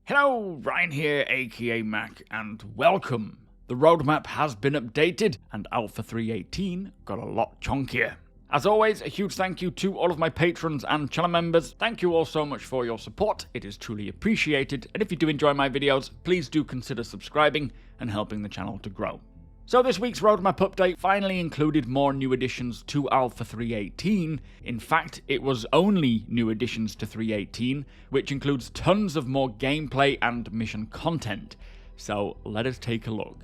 Hello, Ryan here, aka Mac, and welcome. The roadmap has been updated, and Alpha 3.18 got a lot chunkier. As always, a huge thank you to all of my patrons and channel members. Thank you all so much for your support, it is truly appreciated, and if you do enjoy my videos, please do consider subscribing and helping the channel to grow. So this week's roadmap update finally included more new additions to Alpha 3.18. In fact, it was only new additions to 3.18, which includes tons of more gameplay and mission content. So let us take a look.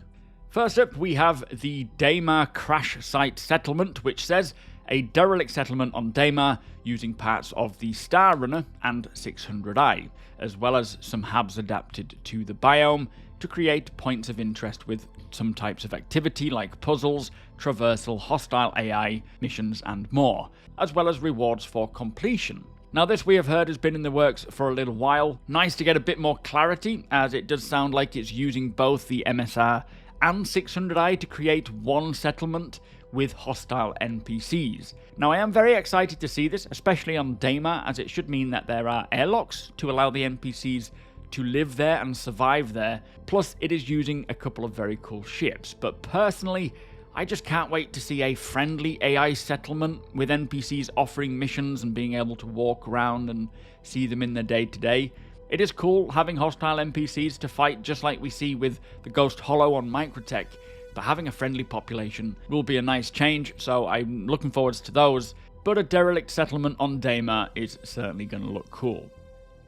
First up, we have the Dima Crash Site Settlement, which says a derelict settlement on Dima using parts of the Star Runner and 600i, as well as some hubs adapted to the biome to create points of interest with some types of activity like puzzles, traversal, hostile AI, missions and more, as well as rewards for completion. Now this we have heard has been in the works for a little while. Nice to get a bit more clarity, as it does sound like it's using both the MSR and 600i to create one settlement with hostile NPCs. Now I am very excited to see this, especially on Dima, as it should mean that there are airlocks to allow the NPCs to live there and survive there, plus it is using a couple of very cool ships. But personally, I just can't wait to see a friendly AI settlement with NPCs offering missions and being able to walk around and see them in their day-to-day. It is cool having hostile NPCs to fight just like we see with the Ghost Hollow on Microtech, but having a friendly population will be a nice change, so I'm looking forward to those. But a derelict settlement on Dima is certainly going to look cool.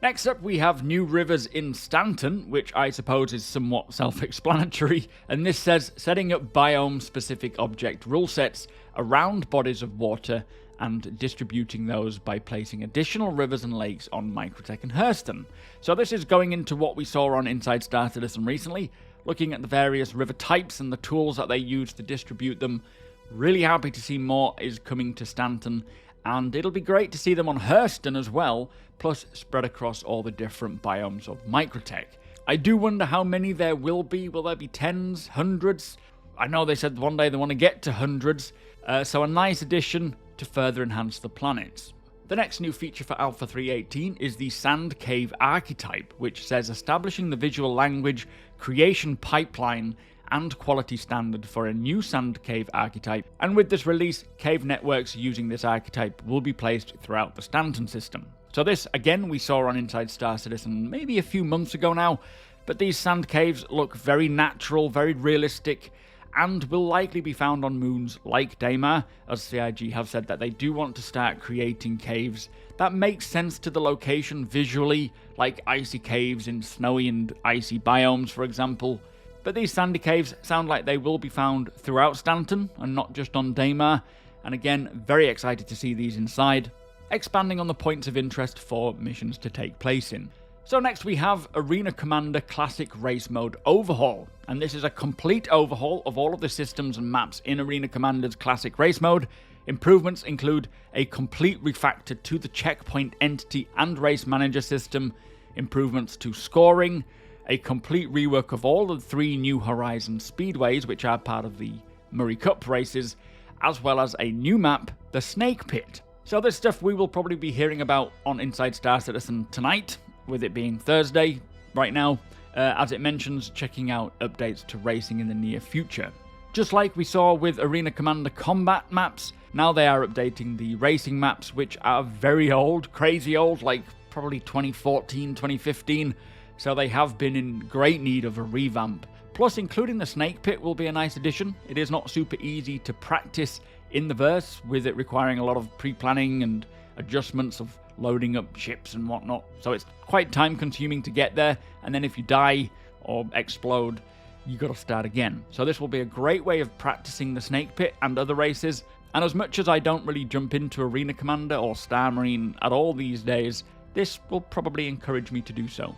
Next up, we have new rivers in Stanton, which I suppose is somewhat self-explanatory, and this says setting up biome-specific object rule sets around bodies of water and distributing those by placing additional rivers and lakes on Microtech and Hurston. So this is going into what we saw on Inside Star Citizen recently, looking at the various river types and the tools that they use to distribute them. Really happy to see more is coming to Stanton, and it'll be great to see them on Hurston as well, plus spread across all the different biomes of Microtech. I do wonder how many there will be. Will there be tens, hundreds? I know they said one day they want to get to hundreds, so a nice addition to further enhance the planets. The next new feature for Alpha 3.18 is the Sand Cave Archetype, which says establishing the visual language, creation pipeline, and quality standard for a new Sand Cave archetype, and with this release, cave networks using this archetype will be placed throughout the Stanton system. So this, again, we saw on Inside Star Citizen maybe a few months ago now, but these sand caves look very natural, very realistic, and will likely be found on moons like Dima, as CIG have said that they do want to start creating caves that make sense to the location visually, like icy caves in snowy and icy biomes, for example. But these sandy caves sound like they will be found throughout Stanton and not just on Dima, and again, very excited to see these inside, expanding on the points of interest for missions to take place in. So next we have Arena Commander Classic Race Mode Overhaul, and this is a complete overhaul of all of the systems and maps in Arena Commander's Classic Race Mode. Improvements include a complete refactor to the checkpoint entity and race manager system, improvements to scoring, a complete rework of all the 3 new Horizon speedways which are part of the Murray Cup races, as well as a new map, the Snake Pit. So this stuff we will probably be hearing about on Inside Star Citizen tonight, with it being Thursday right now, as it mentions checking out updates to racing in the near future. Just like we saw with Arena Commander combat maps, now they are updating the racing maps, which are very old, crazy old, like probably 2014, 2015, so they have been in great need of a revamp. Plus, including the Snake Pit will be a nice addition. It is not super easy to practice in the verse, with it requiring a lot of pre-planning and adjustments of loading up ships and whatnot, so it's quite time consuming to get there, and then if you die or explode, you gotta start again. So this will be a great way of practicing the Snake Pit and other races, and as much as I don't really jump into Arena Commander or Star Marine at all these days, this will probably encourage me to do so.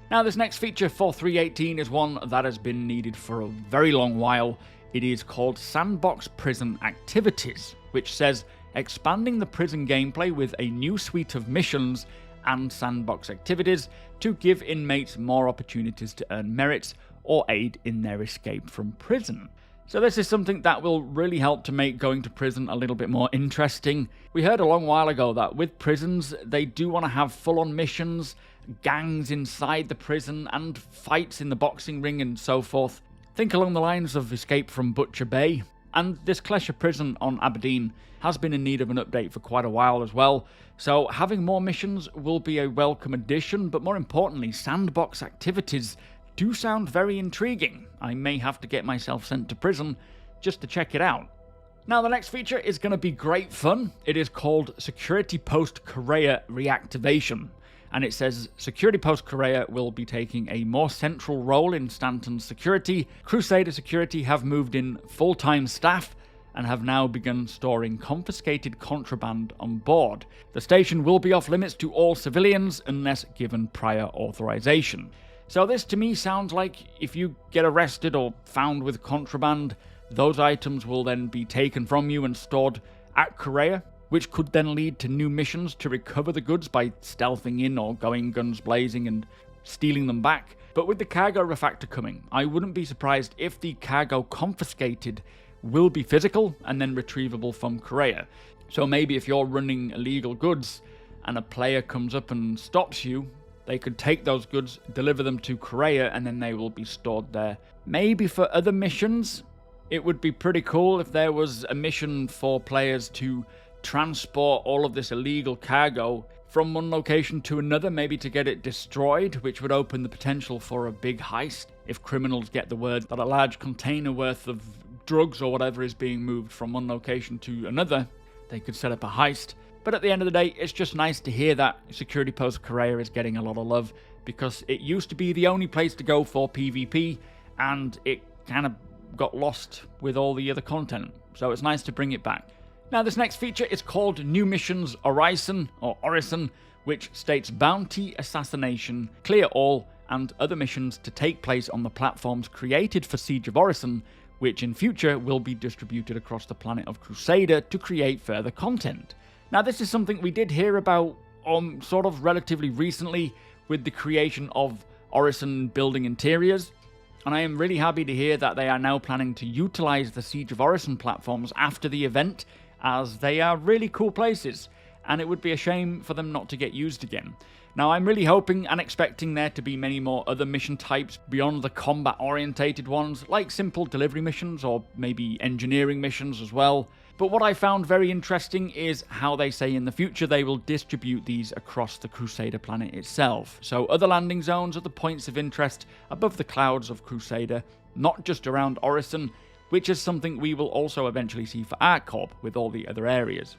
Now this next feature for 3.18 is one that has been needed for a very long while. It is called Sandbox Prison Activities, which says expanding the prison gameplay with a new suite of missions and sandbox activities to give inmates more opportunities to earn merits or aid in their escape from prison. So this is something that will really help to make going to prison a little bit more interesting. We heard a long while ago that with prisons, they do want to have full-on missions, gangs inside the prison, and fights in the boxing ring and so forth. Think along the lines of Escape from Butcher Bay. And this Klesha prison on Aberdeen has been in need of an update for quite a while as well, so having more missions will be a welcome addition, but more importantly, Sandbox activities do sound very intriguing. I may have to get myself sent to prison just to check it out. Now the next feature is going to be great fun. It is called Security Post Korea Reactivation. And it says, Security Post Korea will be taking a more central role in Stanton's security. Crusader Security have moved in full-time staff and have now begun storing confiscated contraband on board. The station will be off limits to all civilians unless given prior authorization. So this to me sounds like if you get arrested or found with contraband, those items will then be taken from you and stored at Korea, which could then lead to new missions to recover the goods by stealthing in or going guns blazing and stealing them back. But with the cargo refactor coming, I wouldn't be surprised if the cargo confiscated will be physical and then retrievable from Korea. So maybe if you're running illegal goods and a player comes up and stops you, they could take those goods, deliver them to Korea, and then they will be stored there. Maybe for other missions, it would be pretty cool if there was a mission for players to transport all of this illegal cargo from one location to another, maybe to get it destroyed, which would open the potential for a big heist. If criminals get the word that a large container worth of drugs or whatever is being moved from one location to another, they could set up a heist. But at the end of the day, it's just nice to hear that Security Post Korea is getting a lot of love, because it used to be the only place to go for PvP, and it kind of got lost with all the other content. So it's nice to bring it back. Now this next feature is called New Missions Orison, which states bounty, assassination, clear all, and other missions to take place on the platforms created for Siege of Orison, which in future will be distributed across the planet of Crusader to create further content. Now this is something we did hear about sort of relatively recently with the creation of Orison building interiors, and I am really happy to hear that they are now planning to utilize the Siege of Orison platforms after the event, as they are really cool places, and it would be a shame for them not to get used again. Now I'm really hoping and expecting there to be many more other mission types beyond the combat orientated ones, like simple delivery missions or maybe engineering missions as well. But what I found very interesting is how they say in the future they will distribute these across the Crusader planet itself. So other landing zones are the points of interest above the clouds of Crusader, not just around Orison, which is something we will also eventually see for ArcCorp with all the other areas.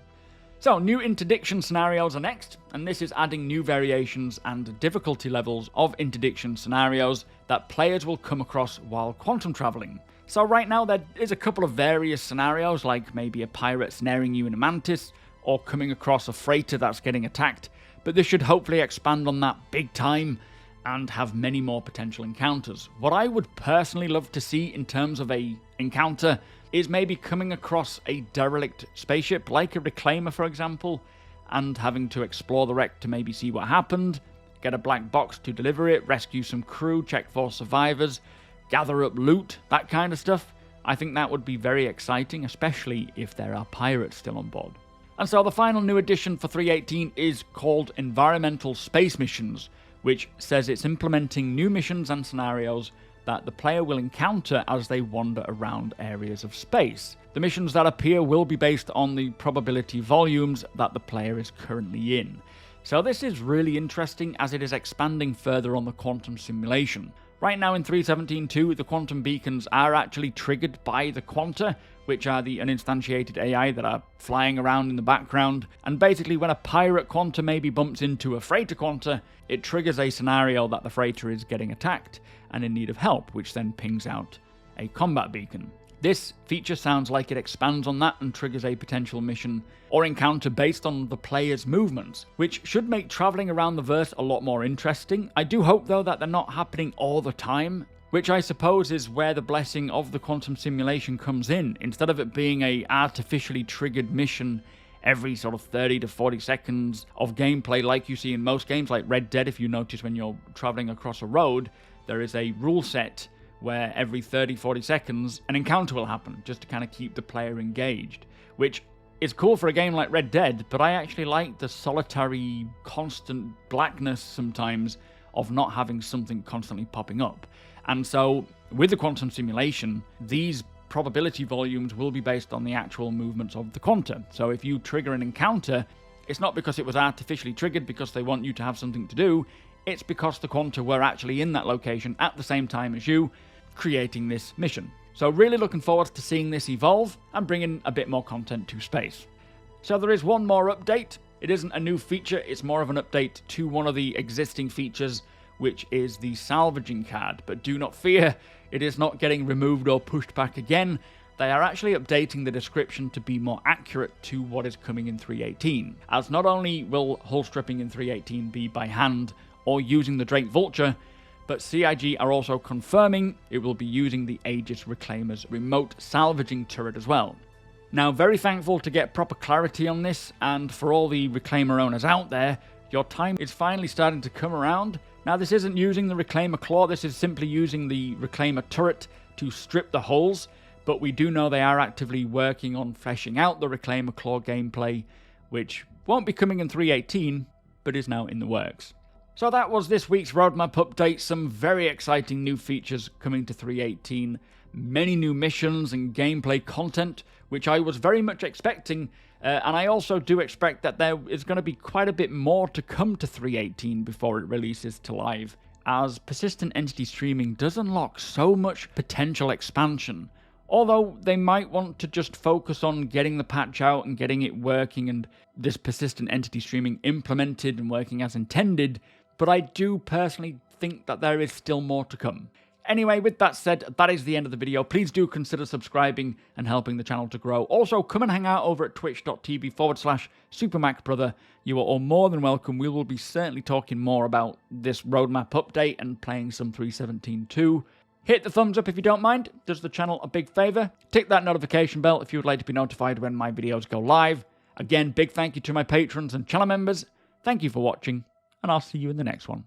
So, new interdiction scenarios are next, and this is adding new variations and difficulty levels of interdiction scenarios that players will come across while quantum traveling. So right now there is a couple of various scenarios, like maybe a pirate snaring you in a mantis, or coming across a freighter that's getting attacked, but this should hopefully expand on that big time and have many more potential encounters. What I would personally love to see in terms of a encounter is maybe coming across a derelict spaceship, like a reclaimer for example, and having to explore the wreck to maybe see what happened, get a black box to deliver it, rescue some crew, check for survivors, gather up loot, that kind of stuff. I think that would be very exciting, especially if there are pirates still on board. And so the final new addition for 3.18 is called Environmental Space Missions, which says it's implementing new missions and scenarios that the player will encounter as they wander around areas of space. The missions that appear will be based on the probability volumes that the player is currently in. So this is really interesting as it is expanding further on the quantum simulation. Right now in 3.17.2, the quantum beacons are actually triggered by the quanta, which are the uninstantiated AI that are flying around in the background, and basically when a pirate quanta maybe bumps into a freighter quanta, it triggers a scenario that the freighter is getting attacked and in need of help, which then pings out a combat beacon. This feature sounds like it expands on that and triggers a potential mission or encounter based on the player's movements, which should make travelling around the verse a lot more interesting. I do hope though that they're not happening all the time, which I suppose is where the blessing of the quantum simulation comes in. Instead of it being a artificially triggered mission every sort of 30 to 40 seconds of gameplay like you see in most games, like Red Dead, if you notice when you're travelling across a road, there is a rule set where every 30-40 seconds an encounter will happen, just to kind of keep the player engaged, which is cool for a game like Red Dead, but I actually like the solitary, constant blackness sometimes of not having something constantly popping up. And so, with the quantum simulation, these probability volumes will be based on the actual movements of the quanta. So if you trigger an encounter, it's not because it was artificially triggered because they want you to have something to do, it's because the quanta were actually in that location at the same time as you, creating this mission. So really looking forward to seeing this evolve and bringing a bit more content to space. So there is one more update. It isn't a new feature, it's more of an update to one of the existing features, which is the salvaging card. But do not fear, it is not getting removed or pushed back again. They are actually updating the description to be more accurate to what is coming in 3.18, as not only will hull stripping in 3.18 be by hand or using the Drake Vulture, but CIG are also confirming it will be using the Aegis Reclaimer's remote salvaging turret as well. Now, very thankful to get proper clarity on this, and for all the Reclaimer owners out there, your time is finally starting to come around. Now, this isn't using the Reclaimer Claw, this is simply using the Reclaimer turret to strip the hulls, but we do know they are actively working on fleshing out the Reclaimer Claw gameplay, which won't be coming in 3.18, but is now in the works. So that was this week's roadmap update, some very exciting new features coming to 3.18, many new missions and gameplay content, which I was very much expecting, and I also do expect that there is going to be quite a bit more to come to 3.18 before it releases to live, as persistent entity streaming does unlock so much potential expansion. Although they might want to just focus on getting the patch out and getting it working and this persistent entity streaming implemented and working as intended, but I do personally think that there is still more to come. Anyway, with that said, that is the end of the video. Please do consider subscribing and helping the channel to grow. Also, come and hang out over at twitch.tv/supermacbrother. You are all more than welcome. We will be certainly talking more about this roadmap update and playing some 3.17 too. Hit the thumbs up if you don't mind. Does the channel a big favour. Tick that notification bell if you would like to be notified when my videos go live. Again, big thank you to my patrons and channel members. Thank you for watching, and I'll see you in the next one.